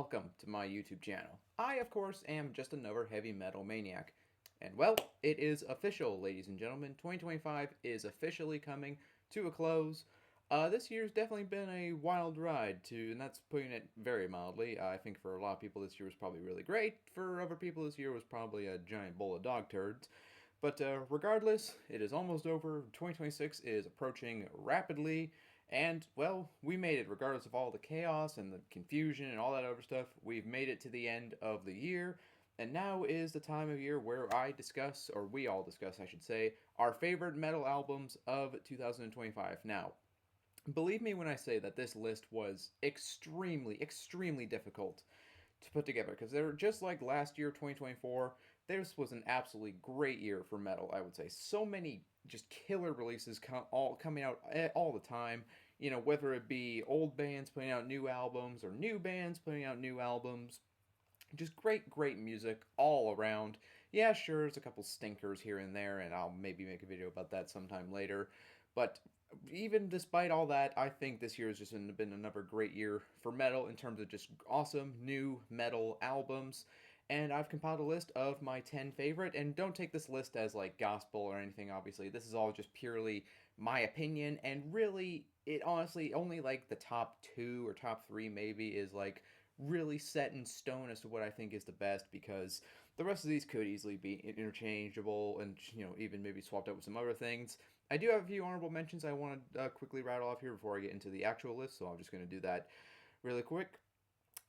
welcome to my YouTube channel. I, of course, am just another heavy metal maniac. And well, it is official, ladies and gentlemen. 2025 is officially coming to a close. This year's definitely been a wild ride, and that's putting it very mildly. I think for a lot of people this year was probably really great. For other people this year was probably a giant bowl of dog turds. But regardless, it is almost over. 2026 is approaching rapidly. And, well, we made it, regardless of all the chaos and the confusion and all that other stuff. We've made it to the end of the year. And now is the time of year where I discuss, or we all discuss, I should say, our favorite metal albums of 2025. Now, believe me when I say that this list was extremely difficult to put together because they're just like last year, 2024. This was an absolutely great year for metal, I would say. So many just killer releases all coming out all the time. You know, whether it be old bands putting out new albums or new bands putting out new albums. Just great music all around. Yeah, sure, there's a couple stinkers here and there, and I'll maybe make a video about that sometime later. But even despite all that, I think this year has just been another great year for metal in terms of just awesome new metal albums. And I've compiled a list of my 10 favorite, and don't take this list as like gospel or anything, obviously. This is all just purely my opinion, and really, it honestly only like the top two or top three maybe is like really set in stone as to what I think is the best because the rest of these could easily be interchangeable and even maybe swapped out with some other things. I do have a few honorable mentions I want to quickly rattle off here before I get into the actual list, so I'm just going to do that really quick.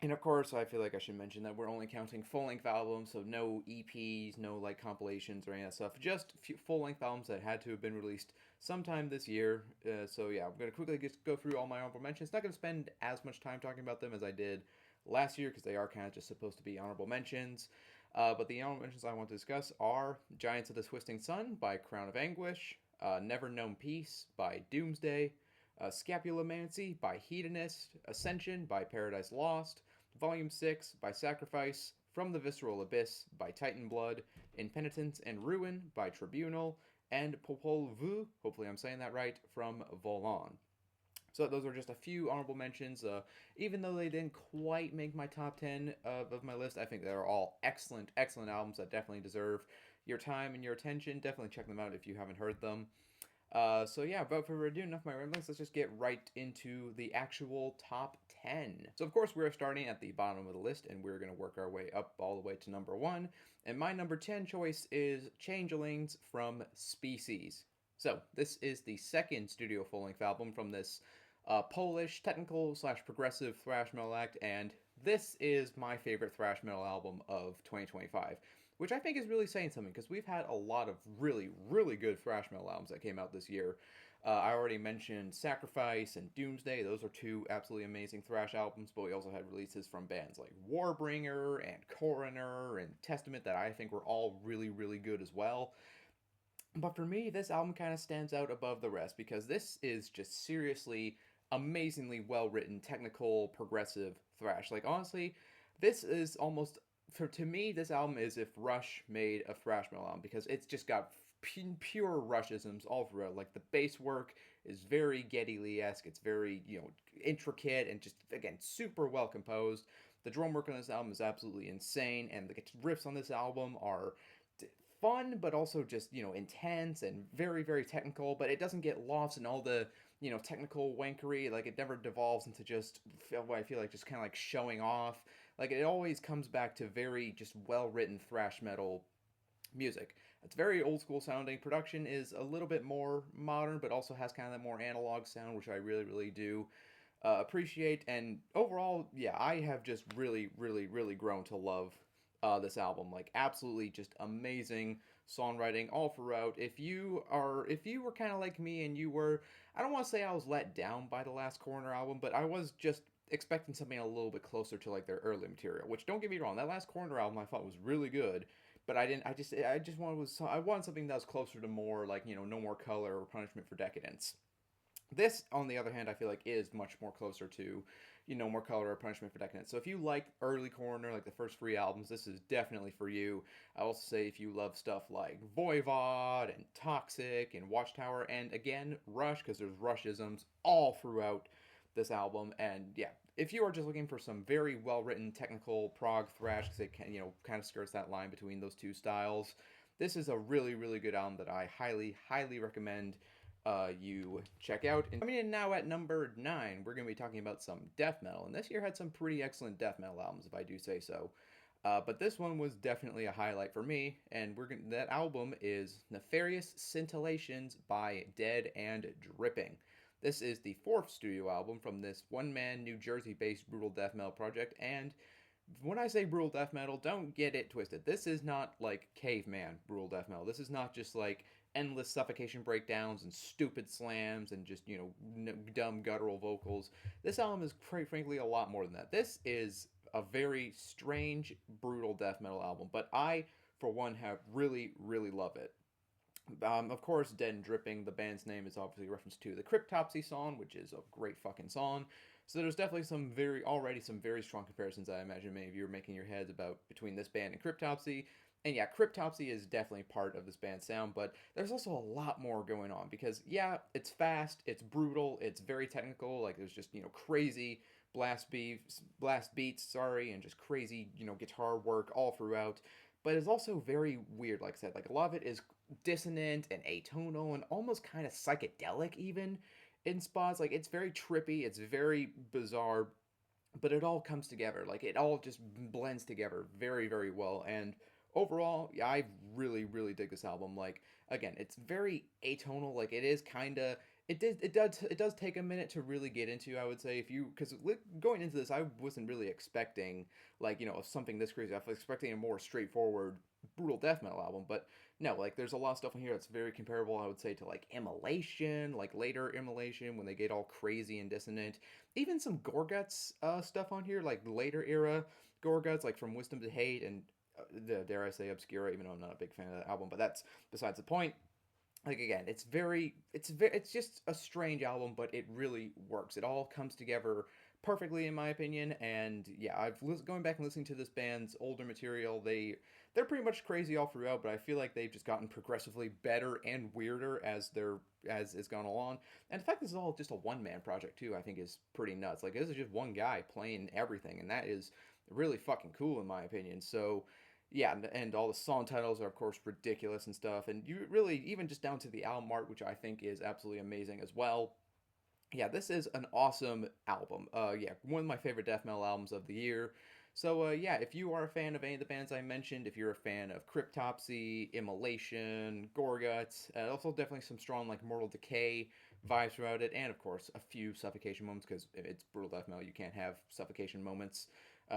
And of course, I feel like I should mention that we're only counting full-length albums, so no EPs, no like compilations or any of that stuff. Just full-length albums that had to have been released sometime this year. So yeah, I'm gonna quickly just go through all my honorable mentions. Not gonna spend as much time talking about them as I did last year because they are kind of just supposed to be honorable mentions. But the honorable mentions I want to discuss are Giants of the Twisting Sun by Crown of Anguish, Never Known Peace by Doomsday, Scapulomancy by Hedonist, Ascension by Paradise Lost, Volume 6 by Sacrifice, From the Visceral Abyss by Titan Blood, Impenitence and Ruin by Tribunal, and Popol Vuh, hopefully I'm saying that right, from Volan. So those are just a few honorable mentions. Even though they didn't quite make my top 10 of my list, I think they're all excellent albums that definitely deserve your time and your attention. Definitely check them out if you haven't heard them. So yeah, without further ado, enough of my ramblings, let's just get right into the actual top 10. So of course we're starting at the bottom of the list and we're going to work our way up all the way to number 1. And my number 10 choice is Changelings from Species. So this is the second studio full-length album from this Polish technical slash progressive thrash metal act, and this is my favorite thrash metal album of 2025, which I think is really saying something because we've had a lot of really good thrash metal albums that came out this year. I already mentioned Sacrifice and Doomsday. Those are two absolutely amazing thrash albums, but we also had releases from bands like Warbringer and Coroner and Testament that I think were all really good as well. But for me, this album kind of stands out above the rest because this is just seriously amazingly well written, technical, progressive thrash. Like, honestly, this is almost, to me, this album is if Rush made a thrash metal album because it's just got pure Rushisms all throughout. Like, the bass work is very Geddy Lee-esque. It's very, intricate and just, again, super well composed. The drum work on this album is absolutely insane, and the riffs on this album are fun, but also just, intense and very technical, but it doesn't get lost in all the, technical wankery. Like, it never devolves into just what I feel like just kind of like showing off. Like, it always comes back to very just well-written thrash metal music. It's very old school sounding. Production is a little bit more modern, but also has kind of that more analog sound, which I really do appreciate. And overall, yeah, I have just really grown to love this album. Like, absolutely just amazing songwriting all throughout. If you were kind of like me and you were, I don't want to say I was let down by the last Corner album, but I was just expecting something a little bit closer to like their early material, which, don't get me wrong, that last Corner album I thought was really good, but I wanted something that was closer to more like, No More Color or Punishment for Decadence. This, on the other hand, I feel like is much more closer to, More Color or Punishment for Decadence. So if you like early Corner, like the first three albums, this is definitely for you. I also say if you love stuff like Voivod and Toxic and Watchtower, and again, Rush, because there's Rushisms all throughout this album, and yeah, if you are just looking for some very well written technical prog thrash, because it can, kind of skirts that line between those two styles, this is a really, really good album that I highly, highly recommend you check out. And coming in now at number 9, we're going to be talking about some death metal. And this year had some pretty excellent death metal albums, if I do say so. But this one was definitely a highlight for me, and that album is Nefarious Scintillations by Dead and Dripping. This is the 4th studio album from this one-man New Jersey-based brutal death metal project, and when I say brutal death metal, don't get it twisted. This is not like caveman brutal death metal. This is not just like endless suffocation breakdowns and stupid slams and just, dumb guttural vocals. This album is, quite frankly, a lot more than that. This is a very strange, brutal death metal album, but I, for one, have really, really love it. Of course, Dead and Dripping, the band's name is obviously a reference to the Cryptopsy song, which is a great fucking song. So there's definitely some very strong comparisons I imagine many of you are making your heads about between this band and Cryptopsy. And yeah, Cryptopsy is definitely part of this band's sound, but there's also a lot more going on because yeah, it's fast, it's brutal, it's very technical, like there's just, crazy blast beats, sorry, and just crazy, guitar work all throughout. But it's also very weird, like I said, like a lot of it is dissonant and atonal and almost kind of psychedelic even in spots. Like it's very trippy, it's very bizarre, but it all comes together. Like it all just blends together very, very well. And overall, yeah, I really, really dig this album. Like again, it's very atonal. Like it is kind of it does take a minute to really get into. I would say if you because going into this, I wasn't really expecting like something this crazy. I was expecting a more straightforward brutal death metal album, but no, like there's a lot of stuff in here that's very comparable. I would say to like Immolation, like later Immolation when they get all crazy and dissonant. Even some Gorguts stuff on here, like later era Gorguts, like from Wisdom to Hate and dare I say Obscura, even though I'm not a big fan of that album, but that's besides the point. Like again, it's just a strange album, but it really works. It all comes together perfectly in my opinion. And yeah, going back and listening to this band's older material, they're pretty much crazy all throughout, but I feel like they've just gotten progressively better and weirder as it's gone along. And the fact this is all just a one man project too, I think is pretty nuts. Like this is just one guy playing everything, and that is really fucking cool in my opinion. So yeah, and all the song titles are of course ridiculous and stuff, and you really even just down to the album art, which I think is absolutely amazing as well. Yeah, this is an awesome album. Yeah, one of my favorite death metal albums of the year. So yeah, if you are a fan of any of the bands I mentioned, if you're a fan of Cryptopsy, Immolation, Gorguts, also definitely some strong like Mortal Decay vibes throughout it, and of course a few suffocation moments because it's brutal death metal. You can't have suffocation moments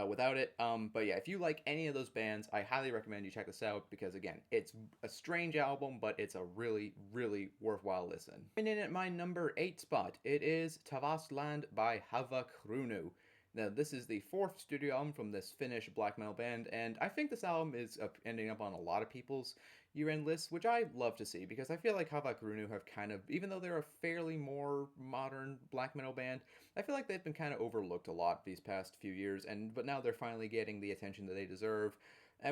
without it. But yeah, if you like any of those bands, I highly recommend you check this out because again, it's a strange album, but it's a really, really worthwhile listen. And in at my number 8 spot, it is Tavastland by Havukruunu. Now, this is the 4th studio album from this Finnish black metal band, and I think this album is ending up on a lot of people's year-end lists, which I love to see because I feel like Havukruunu have kind of, even though they're a fairly more modern black metal band, I feel like they've been kind of overlooked a lot these past few years, but now they're finally getting the attention that they deserve.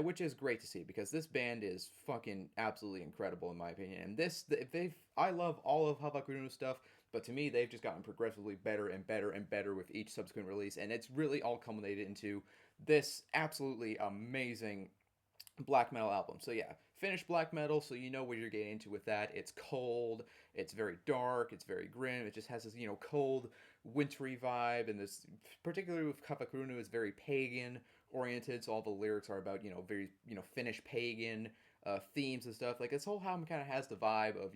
Which is great to see because this band is fucking absolutely incredible in my opinion. And I love all of Havukruunu stuff, but to me, they've just gotten progressively better and better and better with each subsequent release, and it's really all culminated into this absolutely amazing black metal album. So yeah, Finnish black metal, so you know what you're getting into with that. It's cold, it's very dark, it's very grim. It just has this, cold, wintry vibe, and this, particularly with Havukruunu, is very pagan oriented. So all the lyrics are about, very, Finnish pagan themes and stuff. Like this whole album kind of has the vibe of,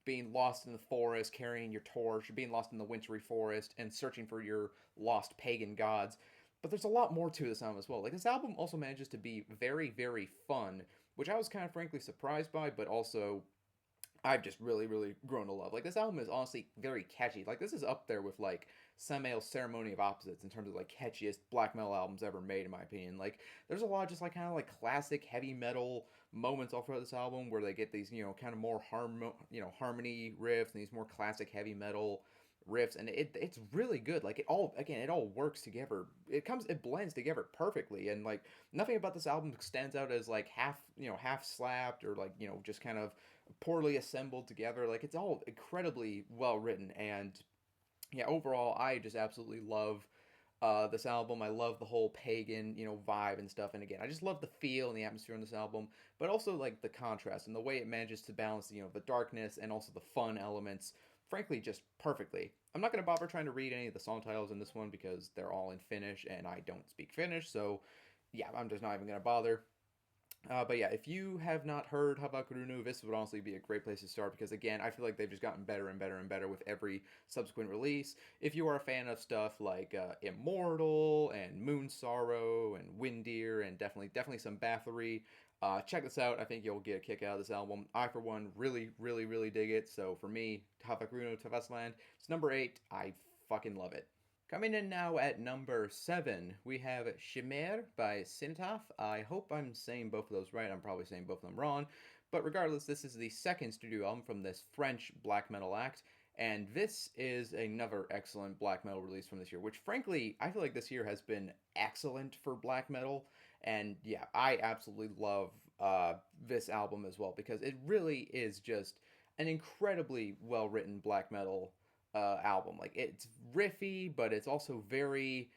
being lost in the forest, carrying your torch, being lost in the wintry forest, and searching for your lost pagan gods. But there's a lot more to this album as well. Like this album also manages to be very, very fun, which I was kind of frankly surprised by, but also I've just really, really grown to love. Like this album is honestly very catchy. Like this is up there with like Samael's Ceremony of Opposites in terms of like catchiest black metal albums ever made, in my opinion. Like there's a lot of just like kind of like classic heavy metal moments all throughout this album where they get these kind of more harmony riffs and these more classic heavy metal riffs, and it's really good. Like it all works together. It blends together perfectly, and like nothing about this album stands out as like half slapped or like just kind of poorly assembled together. Like it's all incredibly well written, and yeah, overall I just absolutely love This album. I love the whole pagan, vibe and stuff. And again, I just love the feel and the atmosphere in this album, but also like the contrast and the way it manages to balance, the darkness and also the fun elements, frankly, just perfectly. I'm not going to bother trying to read any of the song titles in this one because they're all in Finnish and I don't speak Finnish, so yeah, I'm just not even going to bother. But yeah, if you have not heard Havukruunu, this would honestly be a great place to start because again, I feel like they've just gotten better and better and better with every subsequent release. If you are a fan of stuff like Immortal and Moon Sorrow and Windeer and definitely some Bathory, check this out. I think you'll get a kick out of this album. I for one really really really dig it. So for me, Havukruunu Tavasland, it's number 8. I fucking love it. Coming in now at number 7, we have Chimère by Cénötaphe. I hope I'm saying both of those right. I'm probably saying both of them wrong. But regardless, this is the second studio album from this French black metal act. And this is another excellent black metal release from this year, which frankly, I feel like this year has been excellent for black metal. And yeah, I absolutely love this album as well because it really is just an incredibly well written black metal album. Like it's riffy, but it's also very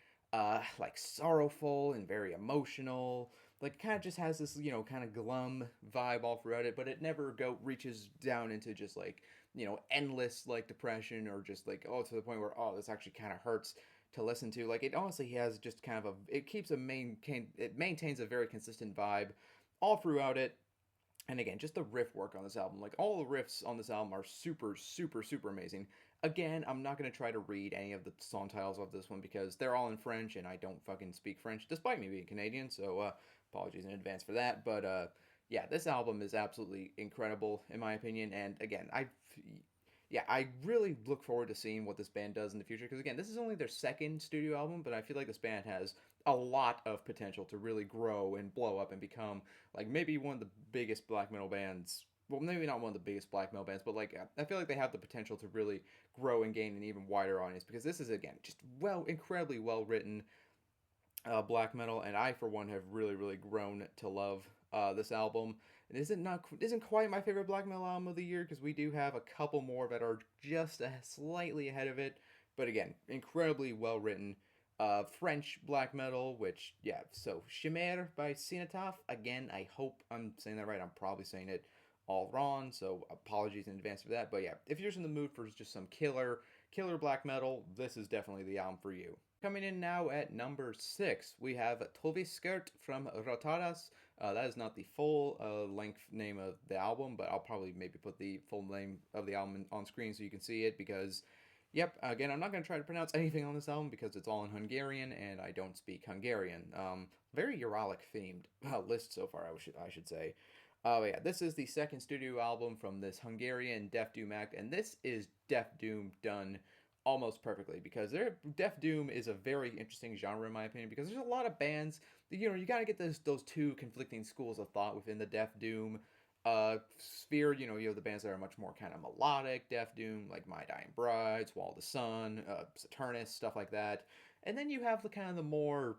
like sorrowful and very emotional. Like kind of just has this kind of glum vibe all throughout it, but it never reaches down into just like endless like depression or just like to the point where this actually kind of hurts to listen to. Like it honestly has just kind of it keeps it maintains a very consistent vibe all throughout it. And again, just the riff work on this album, like all the riffs on this album are super, super, super amazing. Again, I'm not going to try to read any of the song titles of this one because they're all in French and I don't fucking speak French, despite me being Canadian, so apologies in advance for that. But yeah, this album is absolutely incredible, in my opinion. And again, yeah, I really look forward to seeing what this band does in the future because again, this is only their second studio album, but I feel like this band has a lot of potential to really grow and blow up and become like maybe one of the biggest black metal bands. Well, maybe not one of the biggest black metal bands, but like I feel like they have the potential to really grow and gain an even wider audience because this is again just incredibly well written black metal, and I for one have really really grown to love this album. It isn't quite my favorite black metal album of the year because we do have a couple more that are just slightly ahead of it, but again, incredibly well written. French black metal, which yeah, so Chimère by Cénötaphe. Again, I hope I'm saying that right. I'm probably saying it all wrong, so apologies in advance for that. But yeah, if you're just in the mood for just some killer black metal, this is definitely the album for you. Coming in now at number 6, we have Skirt from Rotöras. That is not the full length name of the album, but I'll probably maybe put the full name of the album on screen so you can see it because, yep, again, I'm not going to try to pronounce anything on this album because it's all in Hungarian and I don't speak Hungarian. Very Uralic themed list so far, I should say. Oh yeah, this is the second studio album from this Hungarian Death Doom act, and this is Death Doom done almost perfectly because Death Doom is a very interesting genre in my opinion because there's a lot of bands that, you got to get those two conflicting schools of thought within the Death Doom sphere. You have the bands that are much more kind of melodic Death Doom, like My Dying Brides, Wall of the Sun, Saturnus, stuff like that. And then you have the kind of the more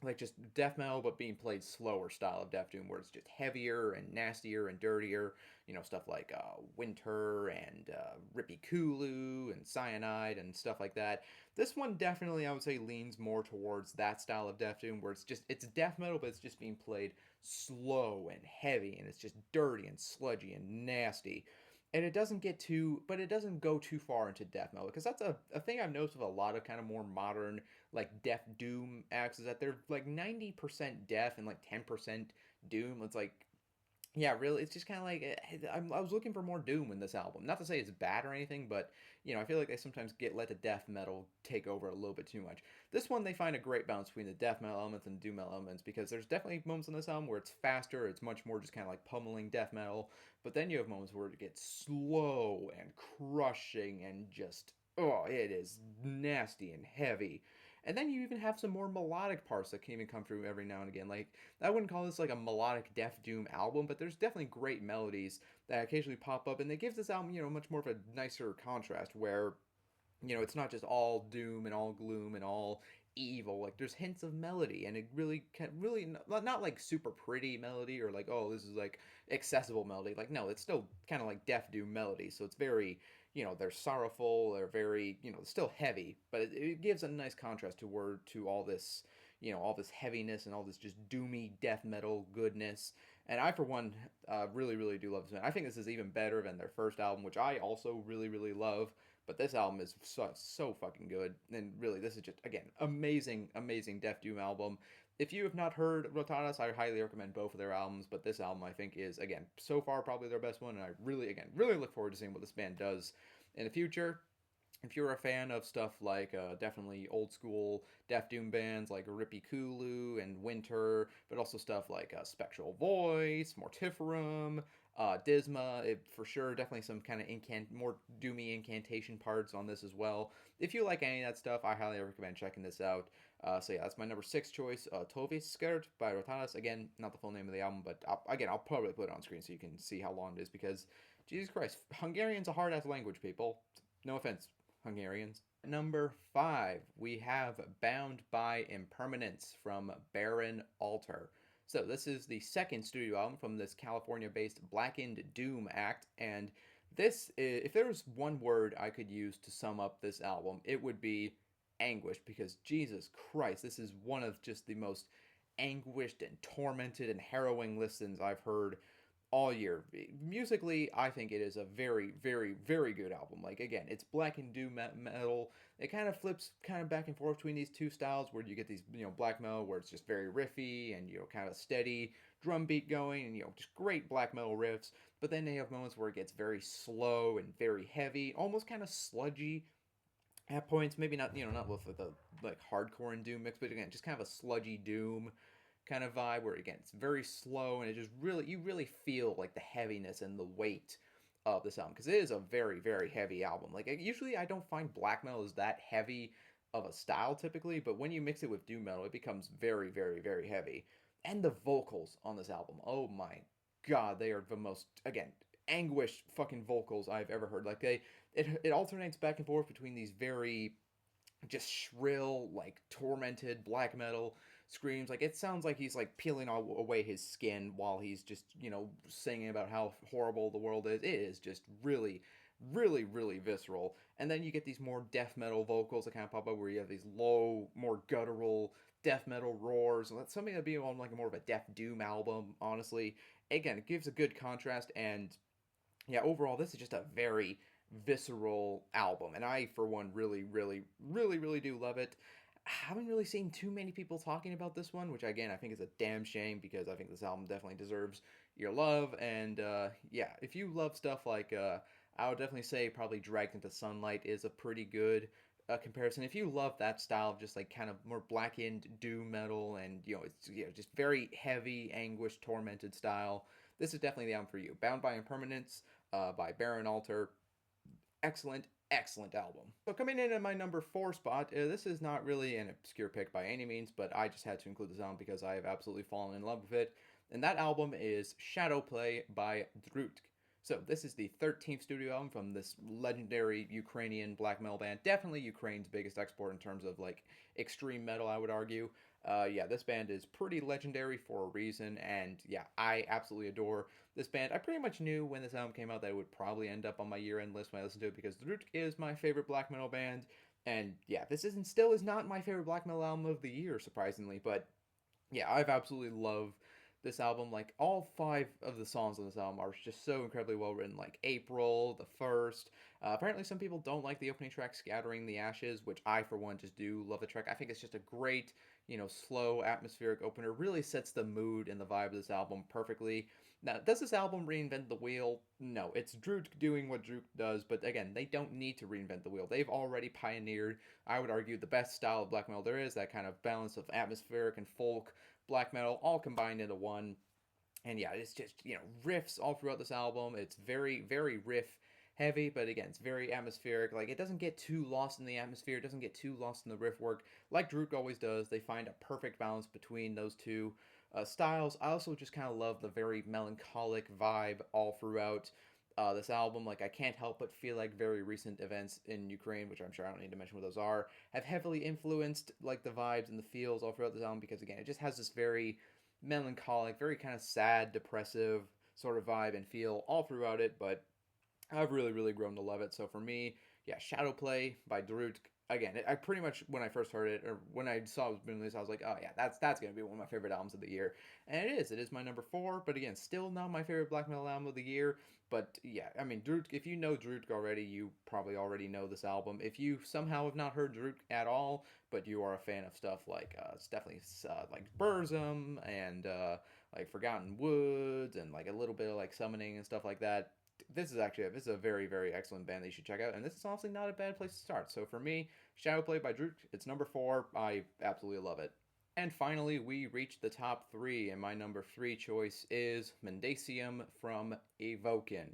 like just death metal but being played slower style of Death Doom where it's just heavier and nastier and dirtier, stuff like Winter and Rippy Kulu and Cyanide and stuff like that. This one definitely I would say leans more towards that style of Death Doom where it's death metal but it's just being played slow and heavy and it's just dirty and sludgy and nasty, and it doesn't go too far into death metal because that's a thing I've noticed with a lot of kind of more modern like death doom acts is that they're like 90% death and like 10% doom. It's like, yeah, really, it's just kind of like I was looking for more doom in this album. Not to say it's bad or anything, but I feel like they sometimes let the death metal take over a little bit too much. This one they find a great balance between the death metal elements and doom metal elements because there's definitely moments in this album where it's faster, it's much more just kind of like pummeling death metal, but then you have moments where it gets slow and crushing and just it is nasty and heavy. And then you even have some more melodic parts that can even come through every now and again. Like I wouldn't call this like a melodic Death Doom album, but there's definitely great melodies that occasionally pop up, and it gives this album, much more of a nicer contrast where, it's not just all doom and all gloom and all evil. Like there's hints of melody, and it really can really not like super pretty melody or like this is like accessible melody. Like no, it's still kind of like Death Doom melody, so it's very they're sorrowful, they're very, still heavy, but it gives a nice contrast to all this, all this heaviness and all this just doomy death metal goodness. And I, for one, really, really do love this band. I think this is even better than their first album, which I also really, really love. But this album is so fucking good, and really, this is just again amazing, amazing Death Doom album. If you have not heard Rotöras, I highly recommend both of their albums. But this album, I think, is again so far probably their best one, and I really, again, really look forward to seeing what this band does in the future. If you're a fan of stuff like definitely old school Death Doom bands like Rippy Kulu and Winter, but also stuff like Spectral Voice, Mortiferum, Disma, for sure, definitely some kind of more doomy incantation parts on this as well. If you like any of that stuff, I highly recommend checking this out. So yeah, that's my number six choice, Tove Skirt by Rotanas. Again, not the full name of the album, but I'll probably put it on screen so you can see how long it is because, Jesus Christ, Hungarian's a hard ass language, people. No offense, Hungarians. Number five, we have Bound by Impermanence from Baron Alter. So this is the second studio album from this California-based Blackened Doom act, and this is, if there was one word I could use to sum up this album, it would be anguish, because Jesus Christ, this is one of just the most anguished and tormented and harrowing listens I've heard all year. Musically, I think it is a very, very, very good album. Like, again, it's black and doom metal. It kind of flips kind of back and forth between these two styles where you get these, black metal where it's just very riffy and, kind of steady drum beat going and, just great black metal riffs. But then they have moments where it gets very slow and very heavy, almost kind of sludgy at points. Maybe not, not with the like hardcore and doom mix, but again, just kind of a sludgy doom kind of vibe where again it's very slow and it just really you really feel like the heaviness and the weight of this album because it is a very very heavy album. Like usually I don't find black metal is that heavy of a style typically, but when you mix it with doom metal, it becomes very very very heavy. And the vocals on this album, oh my god, they are the most again anguished fucking vocals I've ever heard. Like it alternates back and forth between these very just shrill, like tormented black metal screams. Like it sounds like he's like peeling away his skin while he's just singing about how horrible the world is. It is just really, really, really visceral. And then you get these more death metal vocals that kind of pop up where you have these low, more guttural death metal roars. And that's something that'd be on like more of a death doom album. Honestly, again, it gives a good contrast and yeah, overall, this is just a very visceral album, and I, for one, really, really, really, really do love it. I haven't really seen too many people talking about this one, which again I think is a damn shame because I think this album definitely deserves your love. And yeah, if you love stuff like, I would definitely say probably Dragged into Sunlight is a pretty good comparison. If you love that style of just like kind of more blackened doom metal and it's just very heavy, anguished, tormented style, this is definitely the album for you. Bound by Impermanence by Baron Alter. Excellent, excellent album. So coming in at my number four spot, this is not really an obscure pick by any means, but I just had to include this album because I have absolutely fallen in love with it. And that album is Shadow Play by Drudkh. So this is the 13th studio album from this legendary Ukrainian black metal band. Definitely Ukraine's biggest export in terms of like extreme metal, I would argue. Yeah, this band is pretty legendary for a reason, and yeah, I absolutely adore this band. I pretty much knew when this album came out that it would probably end up on my year-end list when I listened to it because Drudkh is my favorite black metal band, and yeah, this isn't still is not my favorite black metal album of the year, surprisingly, but yeah, I've absolutely loved this album. Like all five of the songs on this album are just so incredibly well written. Like April, the first. Apparently, some people don't like the opening track, "Scattering the Ashes," which I, for one, just do love the track. I think it's just a great, slow, atmospheric opener. Really sets the mood and the vibe of this album perfectly. Now, does this album reinvent the wheel? No, it's Drudkh doing what Drudkh does, but again, they don't need to reinvent the wheel. They've already pioneered, I would argue, the best style of black metal there is, that kind of balance of atmospheric and folk black metal all combined into one. And yeah, it's just, riffs all throughout this album. It's very, very riff heavy, but again, it's very atmospheric. Like, it doesn't get too lost in the atmosphere, it doesn't get too lost in the riff work. Like Drudkh always does, they find a perfect balance between those two styles. I also just kind of love the very melancholic vibe all throughout this album. Like, I can't help but feel like very recent events in Ukraine, which I'm sure I don't need to mention what those are, have heavily influenced like the vibes and the feels all throughout this album because again, it just has this very melancholic, very kind of sad, depressive sort of vibe and feel all throughout it. But I've really, really grown to love it. So for me, yeah, Shadow Play by Drudkh. Again, I pretty much when I first heard it or when I saw it was being released, I was like, oh yeah, that's gonna be one of my favorite albums of the year, and it is. It is my number four, but again, still not my favorite black metal album of the year. But yeah, I mean, Drudkh. If you know Drudkh already, you probably already know this album. If you somehow have not heard Drudkh at all, but you are a fan of stuff like it's definitely like Burzum and like Forgotten Woods and like a little bit of like summoning and stuff like that, this is a very, very excellent band that you should check out, and this is honestly not a bad place to start. So for me, Shadow Play by Drudkh, it's number four. I absolutely love it. And finally, we reached the top three, and my number three choice is Mendacium from Evoken.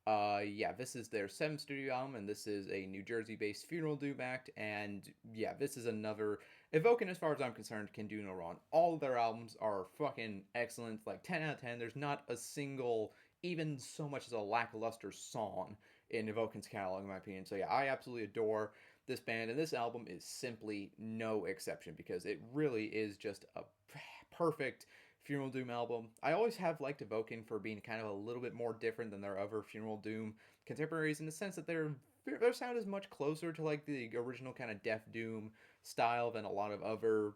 Yeah, this is their seventh studio album, and this is a New Jersey-based funeral doom act. And yeah, this is another Evoken, as far as I'm concerned, can do no wrong. All of their albums are fucking excellent, like 10 out of 10. There's not a single, even so much as a lackluster song in Evoken's catalog, in my opinion. So yeah, I absolutely adore this band, and this album is simply no exception because it really is just a perfect funeral doom album. I always have liked Evoken for being kind of a little bit more different than their other funeral doom contemporaries in the sense that their sound is much closer to like the original kind of death doom style than a lot of other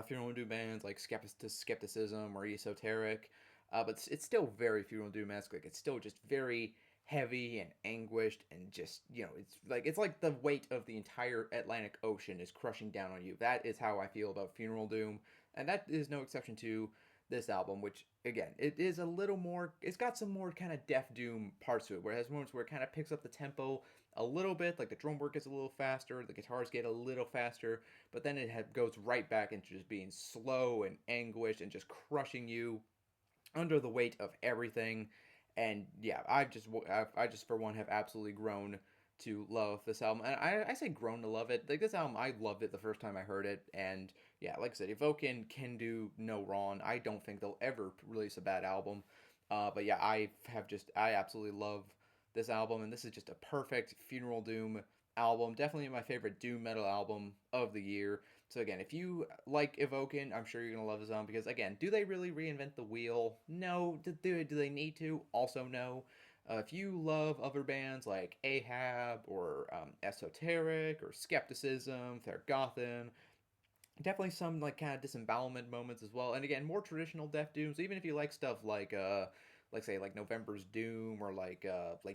funeral doom bands like Skepticism or Esoteric. But it's still very funeral doom esque. Like it's still just very heavy and anguished and just it's like the weight of the entire Atlantic Ocean is crushing down on you. That is how I feel about funeral doom, and that is no exception to this album. Which again, it is a little more. It's got some more kind of death doom parts to it, where it has moments where it kind of picks up the tempo a little bit, like the drum work is a little faster, the guitars get a little faster, but then goes right back into just being slow and anguished and just crushing you under the weight of everything. And yeah, I just for one have absolutely grown to love this album, and I say grown to love it. Like this album, I loved it the first time I heard it, and yeah, like I said, Evoken can do no wrong. I don't think they'll ever release a bad album. But yeah, I absolutely love this album, and this is just a perfect funeral doom album. Definitely my favorite doom metal album of the year. So again, if you like Evoken, I'm sure you're gonna love this album because again, do they really reinvent the wheel? No. Do they need to? Also no. If you love other bands like Ahab or Esoteric or Skepticism, Thergothan, definitely some like kind of disembowelment moments as well. And again, more traditional Death Dooms. Even if you like stuff like say like November's Doom or like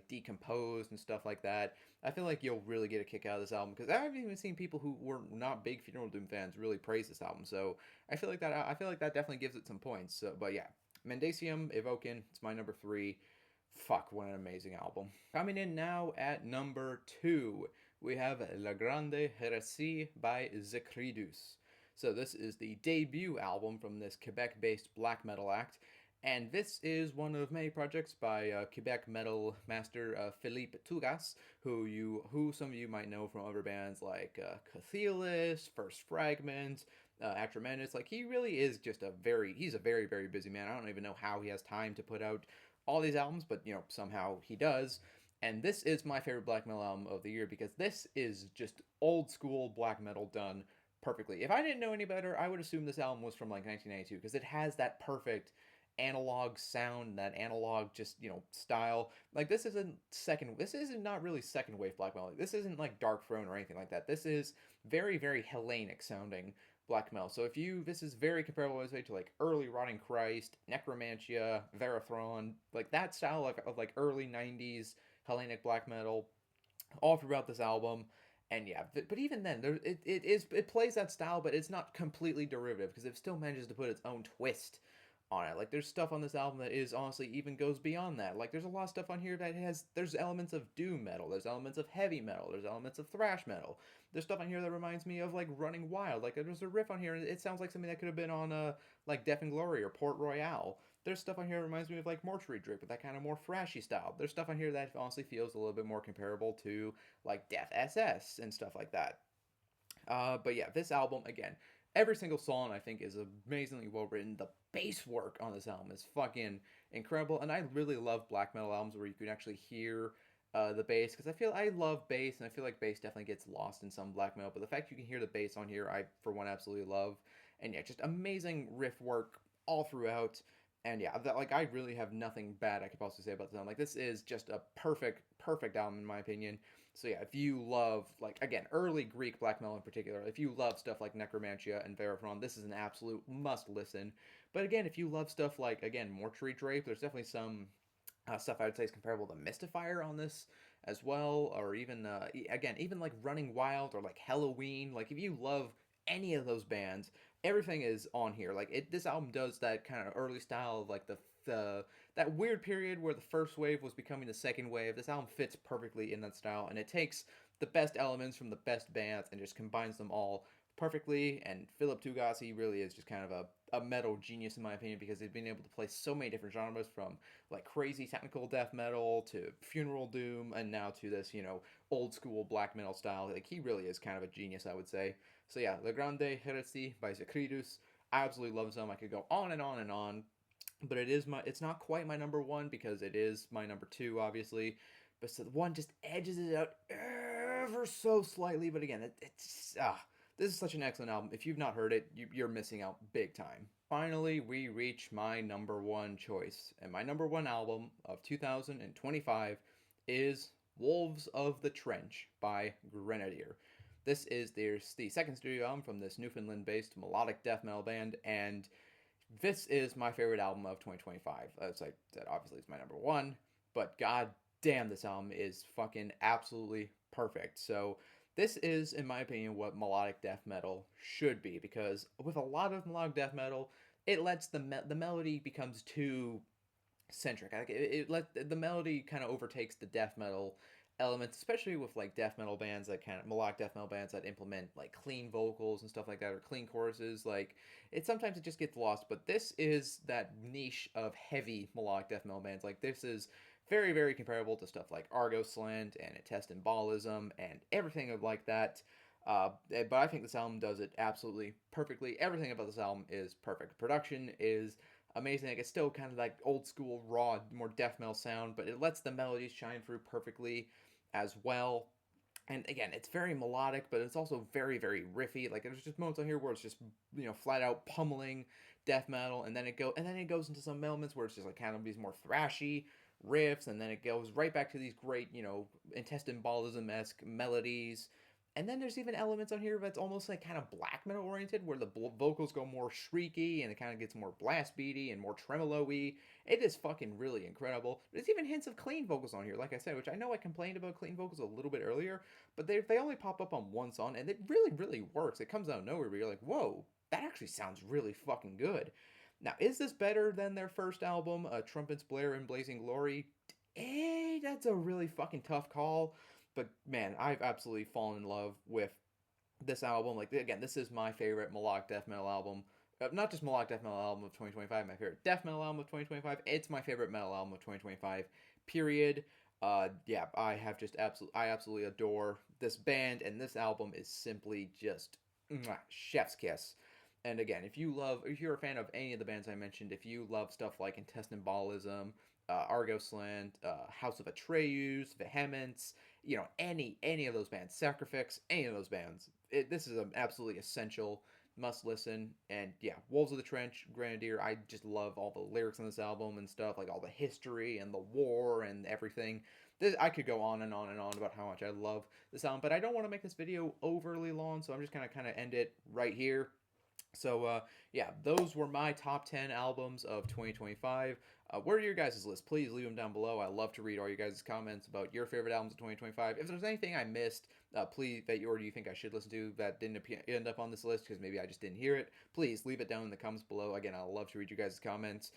Decomposed and stuff like that, I feel like you'll really get a kick out of this album because I've even seen people who were not big Funeral Doom fans really praise this album. So I feel like that definitely gives it some points. So, but yeah, Mendacium Evoken, it's my number three. Fuck, what an amazing album. Coming in now at number two, we have La Grande Heresie by Zakidus. So this is the debut album from this Quebec-based black metal act, and this is one of many projects by Quebec metal master Philippe Tougas, who some of you might know from other bands like Cathelis, First Fragment, Atramentus. Like he really is just he's a very, very busy man. I don't even know how he has time to put out all these albums, but somehow he does. And this is my favorite black metal album of the year because this is just old school black metal done perfectly. If I didn't know any better, I would assume this album was from like 1992 because it has that perfect analog sound, that analog just style. Like this isn't not really second wave black metal. This isn't like Dark Throne or anything like that. This is very, very Hellenic sounding black metal. So this is very comparable, I would say, to like early Rotting Christ, Necromancia, Verathron, like that style of like early 90s Hellenic black metal all throughout this album. And yeah, but even then, it plays that style, but it's not completely derivative because it still manages to put its own twist on it. Like there's stuff on this album that is honestly even goes beyond that. Like there's a lot of stuff on here that there's elements of doom metal, there's elements of heavy metal, there's elements of thrash metal. There's stuff on here that reminds me of like Running Wild. Like there's a riff on here, and it sounds like something that could have been on like Death and Glory or Port Royale. There's stuff on here that reminds me of like Mortuary Drake, but that kind of more thrashy style. There's stuff on here that honestly feels a little bit more comparable to like Death SS and stuff like that. But yeah, this album again, every single song I think is amazingly well written. The bass work on this album is fucking incredible, and I really love black metal albums where you can actually hear the bass because I love bass, and I feel like bass definitely gets lost in some black metal. But the fact you can hear the bass on here, I for one absolutely love, and yeah, just amazing riff work all throughout. And yeah, that, like, I really have nothing bad I could possibly say about this album. Like, this is just a perfect album in my opinion. So yeah, if you love, like, again, early Greek black metal in particular, if you love stuff like Necromantia and Veraphron, this is an absolute must listen. But again, if you love stuff like, again, Mortuary Drape, there's definitely some stuff I would say is comparable to Mystifier on this as well, or even again, even like Running Wild or like Halloween. Like, if you love any of those bands, everything is on here. Like, this album does that kind of early style of like the that weird period where the first wave was becoming the second wave. This album fits perfectly in that style, and it takes the best elements from the best bands and just combines them all perfectly. And Philip Tugasi really is just kind of a metal genius in my opinion, because he's been able to play so many different genres, from like crazy technical death metal to funeral doom, and now to this, old school black metal style. Like, he really is kind of a genius, I would say. So yeah, La Grande Heresy by Zakidus. I absolutely love this album. I could go on and on and on, but it's not quite my number one because it is my number two, obviously. But so the one just edges it out ever so slightly. But again, this is such an excellent album. If you've not heard it, you're missing out big time. Finally, we reach my number one choice, and my number one album of 2025 is Wolves of the Trench by Grenadier. This is the second studio album from this Newfoundland based melodic death metal band, and this is my favorite album of 2025. As I said, obviously it's my number one, but god damn, this album is fucking absolutely perfect. So this is, in my opinion, what melodic death metal should be, because with a lot of melodic death metal, it lets the melody becomes too centric. Like, it let the melody kind of overtakes the death metal elements, especially with like death metal bands that kind of melodic death metal bands that implement like clean vocals and stuff like that, or clean choruses. Like, sometimes it just gets lost. But this is that niche of heavy melodic death metal bands. Like, this is very comparable to stuff like Argo Slant and Intest Embolism and everything of like that. But I think this album does it absolutely perfectly. Everything about this album is perfect. Production is amazing. Like, it's still kind of like old school, raw, more death metal sound, but it lets the melodies shine through perfectly as well. And again, it's very melodic, but it's also very riffy. Like, there's just moments on here where it's just, flat out pummeling death metal, and then it goes into some elements where it's just like kind of these more thrashy riffs, and then it goes right back to these great, intestine ballism esque melodies. And then there's even elements on here that's almost like kind of black metal oriented, where the vocals go more shrieky and it kind of gets more blast beaty and more tremolo-y. It is fucking really incredible. There's even hints of clean vocals on here, like I said, which I know I complained about clean vocals a little bit earlier, but they only pop up on one song, and it really works. It comes out of nowhere, but you're like, whoa, that actually sounds really fucking good. Now, is this better than their first album, Trumpets Blare and Blazing Glory? That's a really fucking tough call. But man, I've absolutely fallen in love with this album. Like, again, this is my favorite melodic death metal album. Not just melodic death metal album of 2025, my favorite death metal album of 2025. It's my favorite metal album of 2025. Period. Yeah, I absolutely adore this band, and this album is simply just chef's kiss. And again, if you're a fan of any of the bands I mentioned, if you love stuff like Intestine Ballism, Argos Land, House of Atreus, Vehemence, any of those bands, Sacrifix, any of those bands, this is an absolutely essential must listen. And yeah, Wolves of the Trench, Grenadier, I just love all the lyrics on this album and stuff, like all the history and the war and everything. I could go on and on and on about how much I love this album, but I don't want to make this video overly long, so I'm just gonna kind of end it right here. So yeah, those were my top 10 albums of 2025. What are your guys' list? Please leave them down below. I love to read all your guys' comments about your favorite albums of 2025. If there's anything I missed, please, or you think I should listen to that didn't end up on this list because maybe I just didn't hear it, please leave it down in the comments below. Again, I love to read your guys' comments.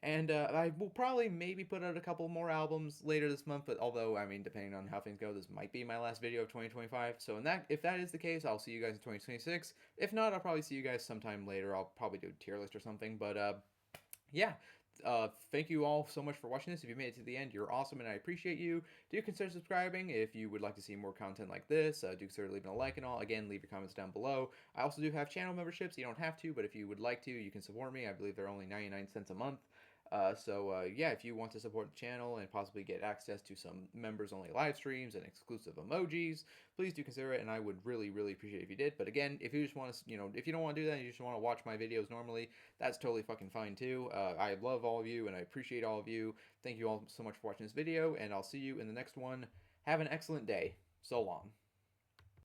And I will probably maybe put out a couple more albums later this month, but although, I mean, depending on how things go, this might be my last video of 2025. So if that is the case, I'll see you guys in 2026. If not, I'll probably see you guys sometime later. I'll probably do a tier list or something. But yeah, thank you all so much for watching this. If you made it to the end, you're awesome, and I appreciate you. Do consider subscribing if you would like to see more content like this. Do consider leaving a like and all. Again, leave your comments down below. I also do have channel memberships. You don't have to, but if you would like to, you can support me. I believe they're only 99 cents a month. Yeah, if you want to support the channel and possibly get access to some members only live streams and exclusive emojis, please do consider it, and I would really, really appreciate it if you did. But again, if you just want to, if you don't want to do that, and you just want to watch my videos normally, that's totally fucking fine too. I love all of you, and I appreciate all of you. Thank you all so much for watching this video, and I'll see you in the next one. Have an excellent day. So long.